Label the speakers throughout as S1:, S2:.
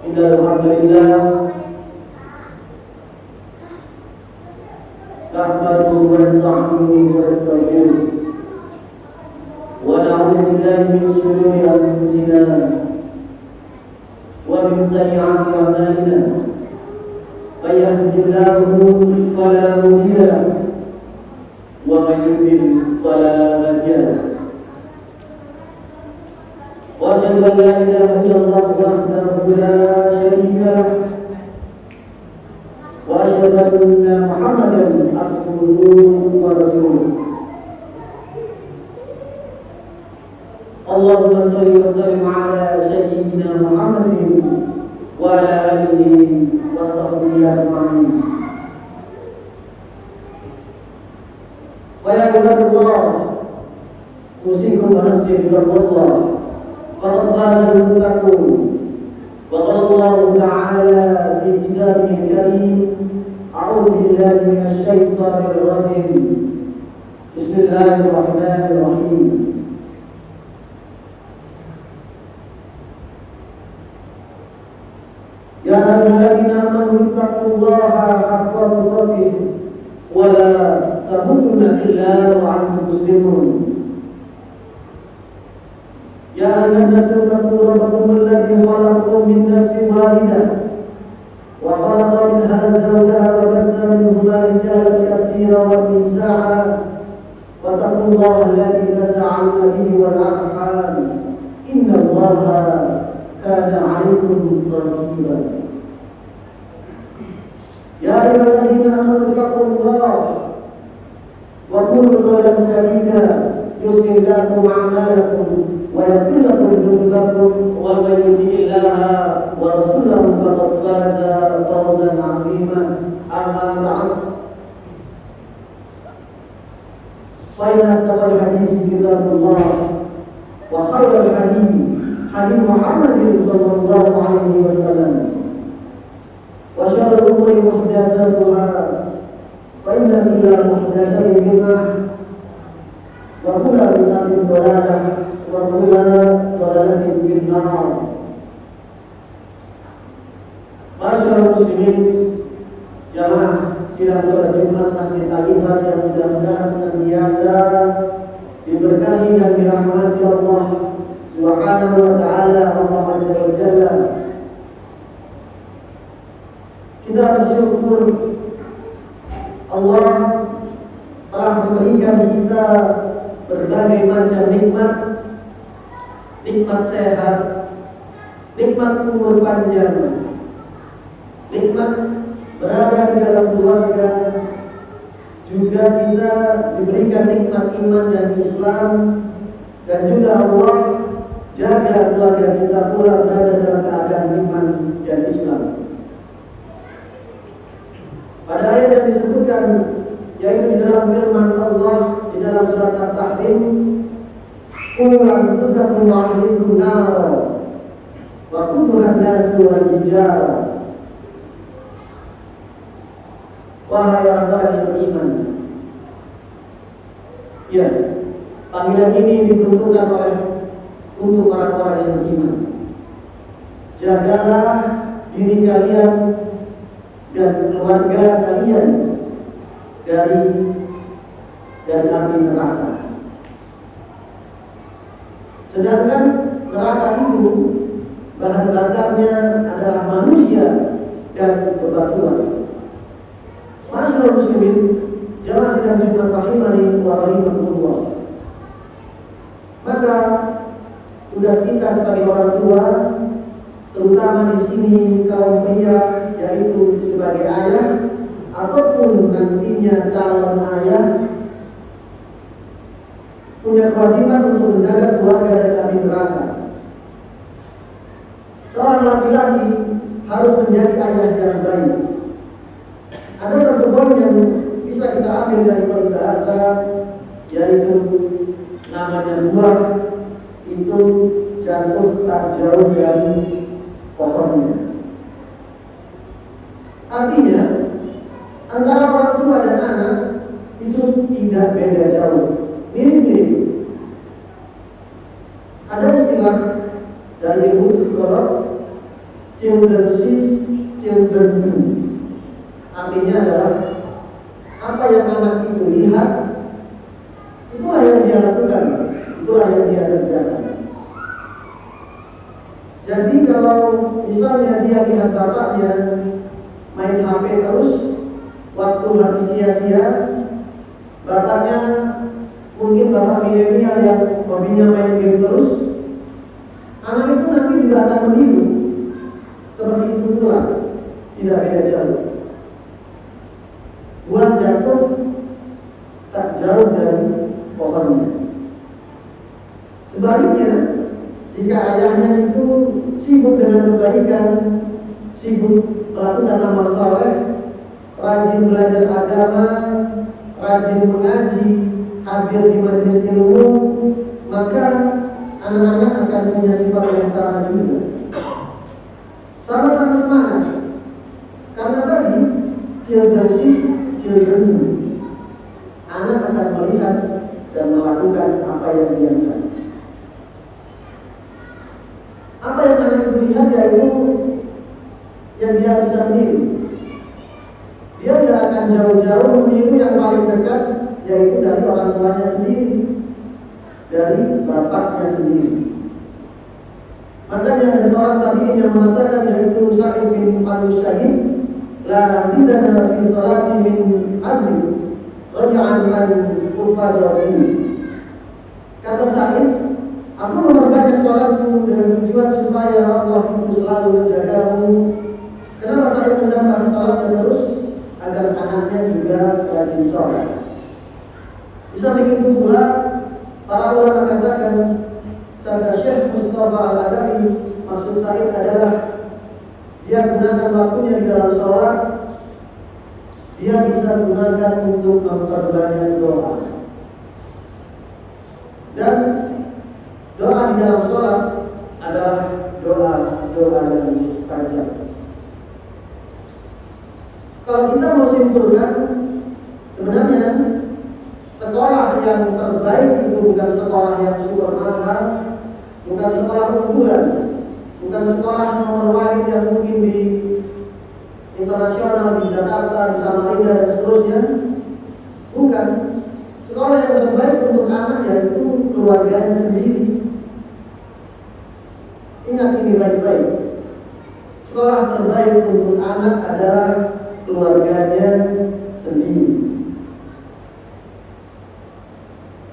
S1: Innal hamdalillah nahmaduhu wa nasta'inuhu wa nastaghfiruh wa na'udzu billahi min shururi anfusina wa min sayyi'ati a'malina. May yahdihillahu fala mudilla lahu wa may yudlil fala hadiya lahu. وأشهد أن لا إله إلا الله وحده لا شريك له وأشهد أن محمدا عبده ورسوله. اللهم صل وسلم على سيدنا محمد وعلى آله وصحبه أجمعين. ويا عباد الله أوصيكم ونفسي بتقوى الله فقد فاز المتقون. وقال الله تعالى في كتابه الكريم: أعوذ بالله من الشيطان الرجيم. بسم الله الرحمن الرحيم. يا أيها الذين آمنوا اتقوا الله حق تقاته ولا تموتن إلا وأنتم مسلمون. يا أيها الناس اتقوا ربكم الذي خلقكم من نفس واحدة وخلق منها زوجها وبث منهما رجالا كثيرا ونساء واتقوا الله الذي تساءلون به والأرحام إن الله كان عليكم رقيبا. يا أيها الذين آمنوا اتقوا الله وقولوا قولا سديدا يصلح لكم أعمالكم ويغفر لكم ذنوبكم ومن يطع الله ورسوله فقد فاز فوزا عظيما. أما بعد فإن أصدق الحديث كتاب الله وخير الحديث حديث محمد صلى الله عليه وسلم وشر الأمور محدثاتها فإن كل محدثة بدعة وكل بدعة ضلالة وكل ضلالة في النار. Masyaallah muslimin, jamaah sidang sholat Jumat Masjid Al-Ikhlas yang mudah-mudahan senantiasa diberkahi dan dirahmati Allah Subhanahu wa taala, Allah Azza wa Jalla. Kita bersyukur Allah telah memberikan kita berbagai macam nikmat, nikmat sehat, nikmat umur panjang, nikmat berada di dalam keluarga, juga kita diberikan nikmat iman dan Islam, dan juga Allah jaga keluarga kita pula berada dalam keadaan iman dan Islam. Pada ayat yang disebutkan, yaitu di dalam firman Allah di dalam surat At-Tahrim, qul anfusakum wa ahlikum nara wa quduha an-nasu wal hijara. Wahai orang-orang yang beriman. Ya, panggilan ini diperuntukkan untuk orang-orang yang beriman. Jagalah diri kalian dan keluarga kalian dari api neraka. Sedangkan neraka itu bahan bakarnya adalah manusia dan bebatuan. Masyaallah muslimin, jamaah sidang Jumat rahimani wa rahimakumullah. Maka tugas kita sebagai orang tua, terutama di sini kaum pria, yaitu sebagai ayah ataupun nantinya calon ayah, punya kewajiban untuk menjaga keluarga dari api neraka. Seorang laki-laki harus menjadi ayah yang baik. Ada satu poin yang bisa kita ambil dari peribahasa, yaitu namanya buah itu jatuh tak jauh dari pohonnya. Artinya antara orang tua dan anak itu tidak beda jauh, mirip-mirip. Ada istilah dari ilmu psikolog, children sees, children do. Artinya adalah apa yang anak itu lihat, itulah yang dia lakukan, itulah yang dia kerjakan. Jadi kalau misalnya dia lihat bapaknya main HP terus, waktu habis sia-sia, bapaknya mungkin bapak milenial yang hobinya main game terus, anak itu nanti juga akan meniru. Seperti itu pula, tidak beda jauh. Buah jatuh tak jauh dari pohonnya. Sebaliknya, jika ayahnya itu sibuk dengan kebaikan, sibuk melakukan amal saleh, rajin belajar agama, rajin mengaji, hadir di majelis ilmu, maka anak-anak akan punya sifat yang sama juga. Sama-sama semangat. Karena tadi children sees, children do. Anak akan melihat dan melakukan apa yang dia lihat. Apa yang anak itu lihat yaitu yang dia bisa meniru. Dia tidak akan jauh-jauh meniru yang paling dekat, yaitu dari orang tuanya sendiri, dari bapaknya sendiri. Makanya ada seorang tabi'in yang mengatakan, yaitu Sa'id bin al-Musayyib, la zidana fi salati min adli raja'an an ufada fi. Kata Sa'id, aku memperbanyak sholatku dengan tujuan supaya Allah itu selalu menjagamu. Kenapa saya menambah sholatnya terus? Agar anaknya juga rajin sholat. Bisa begitu pula para ulama katakan, sabda Syekh Mustafa Al-Adai, maksud Sa'id adalah dia gunakan waktunya di dalam sholat, dia bisa gunakan untuk memperbanyak doa. Dan doa di dalam sholat adalah doa yang mustajab. Kalau kita mau simpulkan, sebenarnya sekolah yang terbaik itu bukan sekolah yang super mahal, bukan sekolah unggulan, bukan sekolah nomor wahid yang mungkin di internasional di Jakarta, di Samarinda dan seterusnya. Bukan. Sekolah yang terbaik untuk anak yaitu keluarganya sendiri. Ingat ini baik-baik. Sekolah terbaik untuk anak adalah keluarganya sendiri.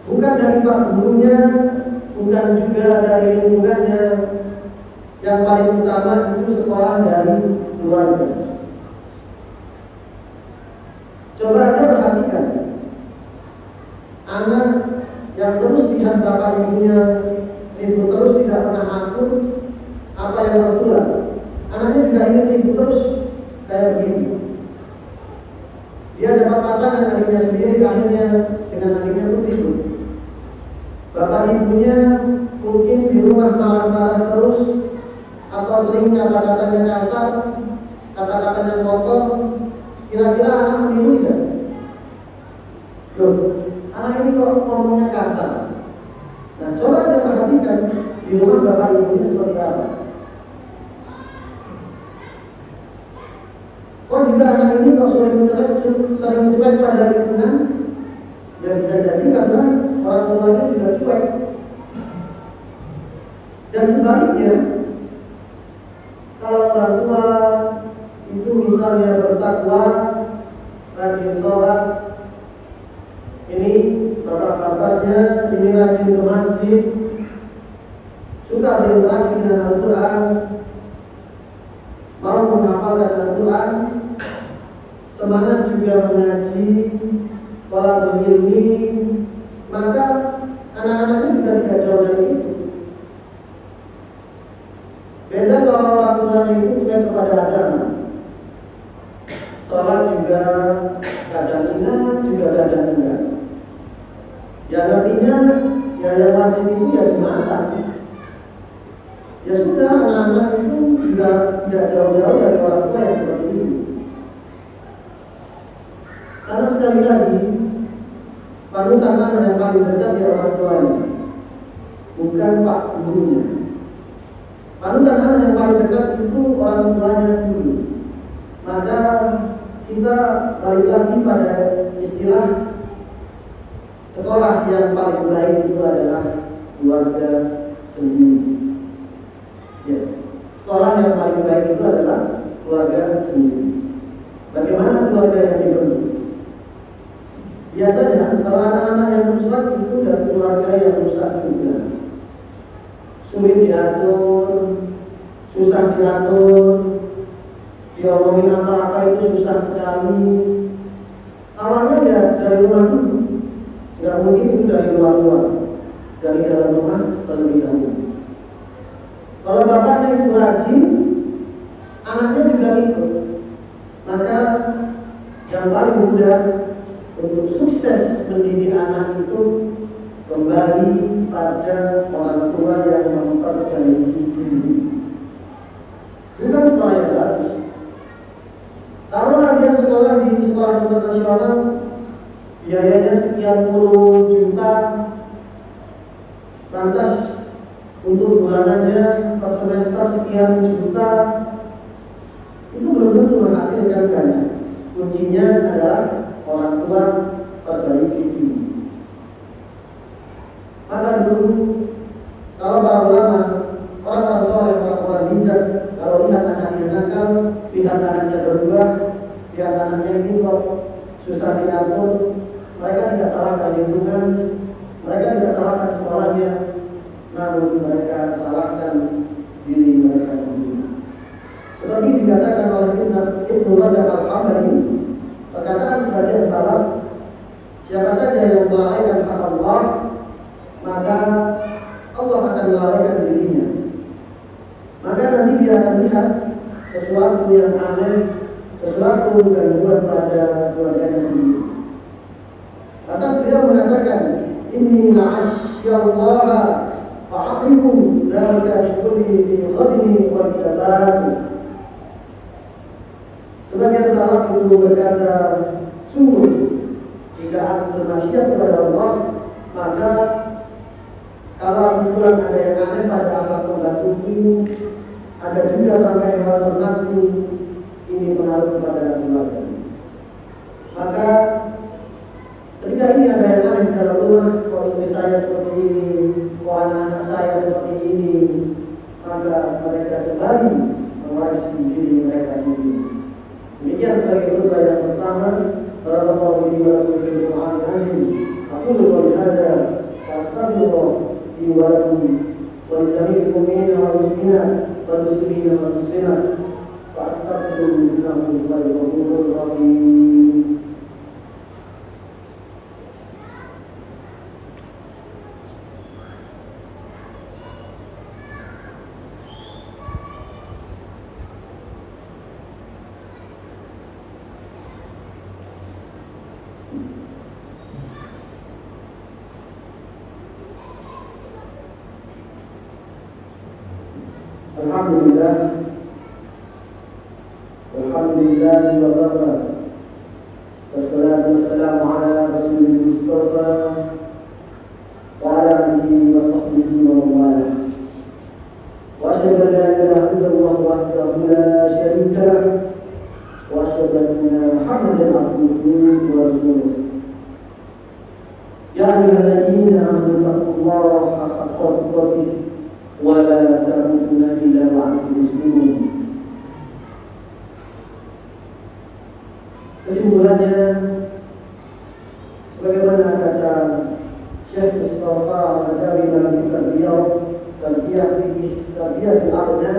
S1: Bukan dari pak gurunya, bukan juga dari lingkungannya. Yang paling utama itu sekolah dari keluarga. Coba aja perhatikan, anak yang terus lihat bapak ibunya ribut terus, tidak pernah akur, apa yang tertular? Anaknya juga ingin ribut terus kayak begini. Dia dapat pasangan adiknya sendiri, akhirnya dengan adiknya pun ribut. Bapak ibunya mungkin di rumah marah-marah terus, atau sering kata-katanya kasar, kata-katanya kotor. Kira-kira anak meniru tidak? Loh, anak ini kok ngomongnya kasar. Nah, coba aja perhatikan di rumah bapak ibunya seperti apa. Kok juga anak ini kok sering cuek pada lingkungan? Ya bisa jadi karena orang tuanya juga cuek. Dan sebaliknya, kalau orang tua itu misalnya bertakwa, rajin sholat, ini bapak-bapaknya ini rajin ke masjid, suka berinteraksi dengan Al-Quran, mau menghafalkan Al-Quran, semangat juga mengaji, thalabul ilmi, maka anak-anaknya juga tidak jauh dari itu. Beda kalau orang tuanya itu cuek kepada agama, sholat juga kadang ingat, juga kadang enggak. Yang artinya ya yang wajib itu ya Jumatan. Ya sudah, anak-anak itu juga tidak jauh-jauh dari orang tua yang seperti ini. Karena sekali lagi, panutan anak yang paling dekat ya orang tuanya, bukan pak gurunya. Panutan anak yang paling dekat itu orang tuanya dulu. Maka kita balik lagi pada istilah sekolah yang paling baik itu adalah keluarga sendiri. Ya, sekolah yang paling baik itu adalah keluarga sendiri. Bagaimana keluarga yang dibentuk? Biasanya kalau anak-anak yang rusak itu dari keluarga yang rusak juga. Sulit diatur, susah diatur, diomongin apa-apa itu susah sekali. Awalnya ya dari rumah dulu, nggak mungkin itu dari luar-luar, dari dalam rumah terlebih dahulu. Kalau bapaknya itu rajin, anaknya juga ikut. Maka yang paling mudah untuk sukses mendidik anak itu kembali pada orang tua yang memperbaiki diri. Bukan sekolah yang bagus. Taruhlah dia sekolah di sekolah internasional, biayanya sekian puluh juta, lantas untuk bulanannya per semester sekian juta, itu belum tentu menghasilkan banyak. Kuncinya adalah orang tua perbaiki diri. Maka dulu kalau para ulama, orang-orang soleh, orang-orang bijak, kalau lihat anaknya nakal, lihat anaknya berubah, lihat anaknya ini kok susah diatur, mereka tidak salahkan lingkungan, mereka tidak salahkan sekolahnya, namun mereka salahkan diri mereka sendiri. Seperti dikatakan oleh Ibnu Rajab Al-Hambali, perkataan sebagian salaf, siapa saja yang melalaikan hak Allah, maka Allah akan melalaikan dirinya. Maka nanti dia akan lihat sesuatu yang aneh, sesuatu gangguan pada keluarganya sendiri. Atas beliau mengatakan, inni la'asyallaha fa'aqifu dzalika fi kulli fi ghadni wal jabal. Sebagian salaf itu berkata, sungguh jika aku bermaksiat kepada Allah, maka kalau aku pulang ada yang aneh pada anak pembantuku, ada juga sampai hal ternakku, ini pengaruh kepada keluarga. Maka ketika ini ada yang aneh di dalam rumah, kok istri saya seperti ini, kok anak-anak saya seperti ini, maka mereka kembali mengoreksi diri mereka sendiri. Demikian sebagai khutbah yang pertama. Barakallahu li wa lakum fil Qur'anil azim. Aqulu qawli hadza wa astaghfirullah li wa lakum wa li jami'il mu'minina wal muslimat wal muslimina wal muslimat fa astaghfiruhu innahu huwal ghafurur rahim. Alhamdulillah wa kafa. Wassalatu wassalamu ala rasulil mustafa wa ala alihi wa sahbihi wa mawala. Wa asyhadu an la ilaha illallah wahdahu la syarika lah wa asyhadu anna Muhammadan abduhu wa rasuluh. Ya ayyuhalladzina amanu taqullaha haqqa tuqatih wa la tamutunna illa wa antum muslimun. Kesimpulannya, sebagaimana kata Syekh Mustafa Al-Adawi dalam kitab beliau Tarbiyah Fikih Tarbiyah Al-Abna,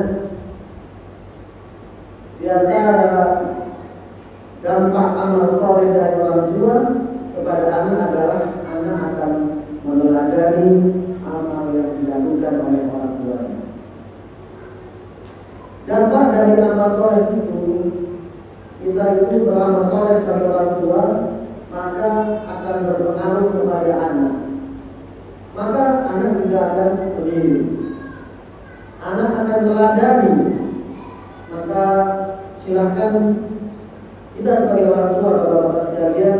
S1: di antara dampak amal saleh dari orang tua kepada anak adalah anak akan meneladani amal yang dilakukan oleh orang tuanya. Dampak dari amal saleh itu, kita itu beramal saleh sebagai orang tua, maka akan berpengaruh kepada anak. Maka anak juga akan berdiri. Anak akan meladani. Maka silakan kita sebagai orang tua, bapak-bapak sekalian,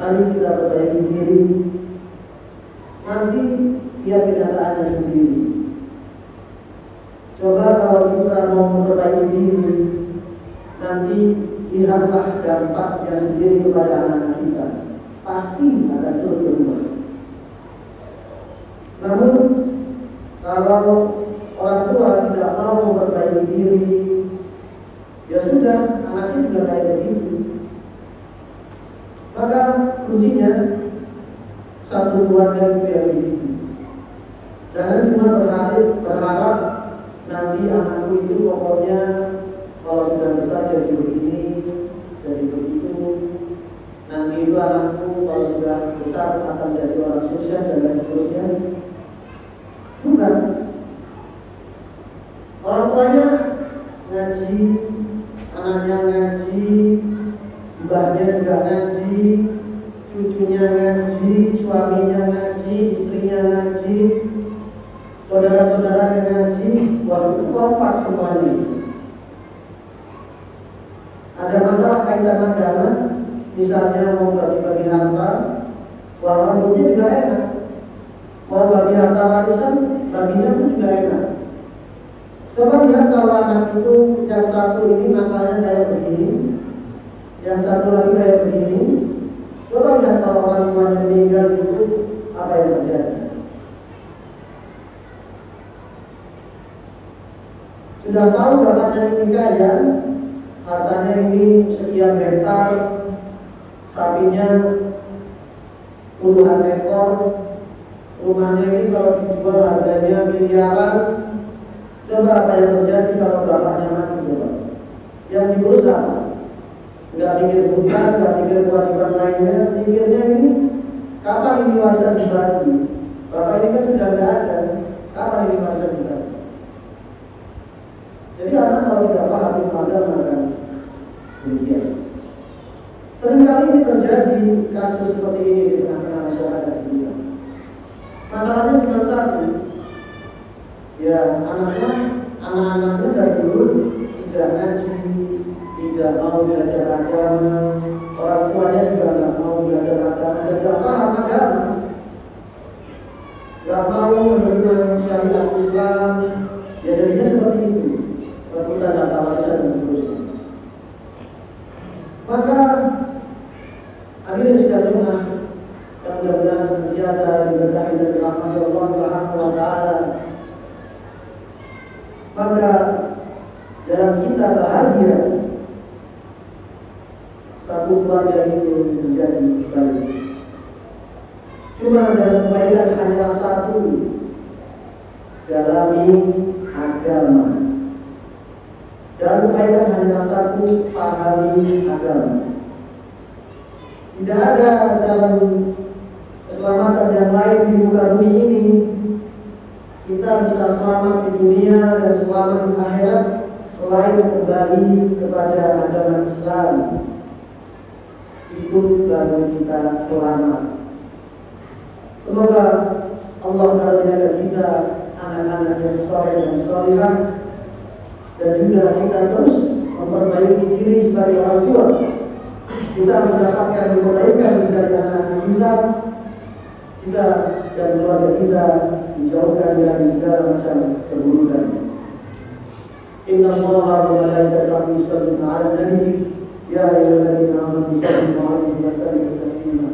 S1: mari kita perbaiki diri. Nanti lihat kenyataannya sendiri. Coba kalau kita mau memperbaiki diri, nanti lihatlah dampaknya sendiri kepada anak-anak kita. Pasti akan terus berubah. Namun kalau orang tua tidak mau memperbaiki diri, ya sudah, anaknya juga kayak begitu. Maka kuncinya satu keluarga itu yang begitu. Jangan cuma berharap nanti anakku itu pokoknya kalau sudah besar jadi begini, jadi begitu. Nanti itu anakku kalau sudah besar akan jadi orang sukses dan lain seterusnya. Bukan. Orang tuanya ngaji, anaknya ngaji, mbahnya juga ngaji, cucunya ngaji, suaminya ngaji, istrinya ngaji, saudara-saudaranya ngaji. Wah, itu kompak semuanya. Ada masalah kaitan agama, misalnya mau bagi-bagi harta, wah rambutnya juga enak. Mau bagi harta warisan, baginya pun juga enak. Coba lihat kalau anak itu yang satu ini nakalnya kayak begini, yang satu lagi kayak begini. Coba lihat kalau orang tuanya meninggal itu apa yang terjadi. Sudah tahu bapaknya ini kaya, hartanya ini sekian hektar, sapinya puluhan ekor, rumahnya ini kalau dijual harganya miliaran. Coba apa yang terjadi kalau bapaknya mati coba? Yang diurus apa? Nggak mikir hutang, nggak mikir kewajiban lainnya, mikirnya ini kapan ini warisan dibagi? Bapak ini kan sudah nggak ada, kapan ini warisan dibagi? Jadi anak kalau tidak paham akan demikian. Seringkali ini terjadi kasus seperti ini di tengah-tengah masyarakat kita. Masalahnya cuma satu. Ya, anak-anaknya dari dulu tidak ngaji, tidak mau belajar agama, orang tuanya juga nggak mau belajar agama dan nggak paham agama, nggak mau menerima syariat Islam. Ya jadinya seperti itu, rebutan data warisan dan seterusnya. Maka akhirnya sudah cuma yang mudah-mudahan senantiasa diberkahi dan dirahmati Allah Subhanahu wa Ta'ala. Maka dalam kita bahagia, satu keluarga itu menjadi baik. Cuma dalam kebaikan hanyalah satu, dalami agama. Dalam kebaikan hanyalah satu, pahami agama. Tidak ada jalan keselamatan yang lain di muka bumi ini. Kita bisa selamat di dunia dan selamat di akhirat selain kembali kepada agama Islam. Itu baru kita selamat. Semoga Allah menjaga kita, anak-anak yang saleh dan salihah, dan juga kita terus memperbaiki diri sebagai orang tua. Kita mendapatkan kebaikan dari anak-anak kita dan keluarga kita dijauhkan dari segala macam keburukan. Inna Allaha wa malaikatahu yusholluna 'alan nabi ya ayyuhalladzina amanu shollu 'alaihi wa sallimu taslima.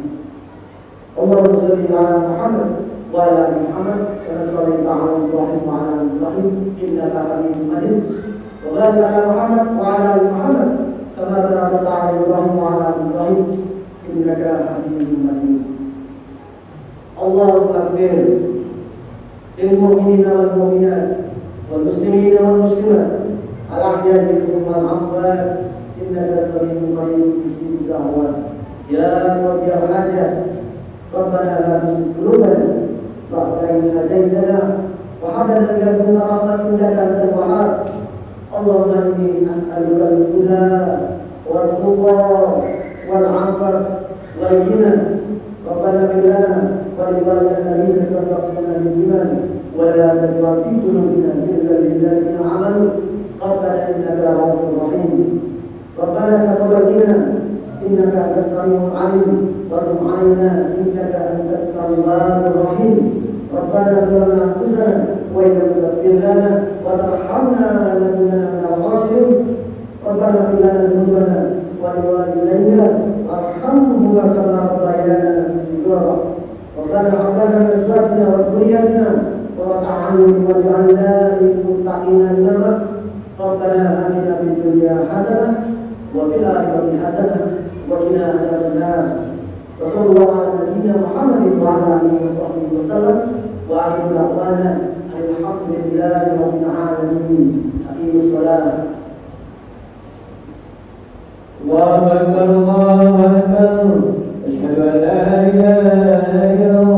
S1: Allahumma shalli 'ala Muhammad wa 'ala ali Muhammad kama shallaita 'ala Ibrahim wa 'ala ali Ibrahim innaka Hamidum Majid. Wa barik 'ala Muhammad wa 'ala ali Muhammad kama barakta 'ala Ibrahim wa 'ala ali Ibrahim innaka Hamidum Majid. Allahumma ighfir lil mu'minina wal mu'minat wal muslimina wal muslimat al ahya'i minhum wal amwat innaka sami'un qaribun mujibud da'wat ya muwaffiqal hajat rabbana la tuzigh qulubana ba'da idh hadaytana wa hab lana min ladunka rahmatan innaka antal wahhab. Allahumma inni as'aluka al-huda wal tuqa wal 'afaf wal ghina. Rabbana ighfir lana ولوالدينا الذين سبقونا بالإيمان ولا تجعل في قلوبنا غلا للذين آمنوا ربنا إنك رؤوف رحيم. ربنا تقبل منا إنك أنت السميع العليم وتب علينا إنك أنت التواب الرحيم. ربنا ظلمنا أنفسنا وإن لم تغفر لنا وترحمنا لنكونن ربنا اغفر لنا ذنوبنا ولوالدينا وارحمهما كما ربيانا صغارا ربنا هب لنا من ازواجنا وذريتنا قرة اعين واجعلنا للمتقين اماما ربنا آتنا في الدنيا حسنة وفي الآخرة حسنة وقنا عذاب النار وصلى الله على نبينا محمد وعلى آله وصحبه وسلم وآخر دعوانا أن الحمد لله رب العالمين أقيموا الصلاة.
S2: الله أكبر الله أكبر أشهد أن لا إله إلا الله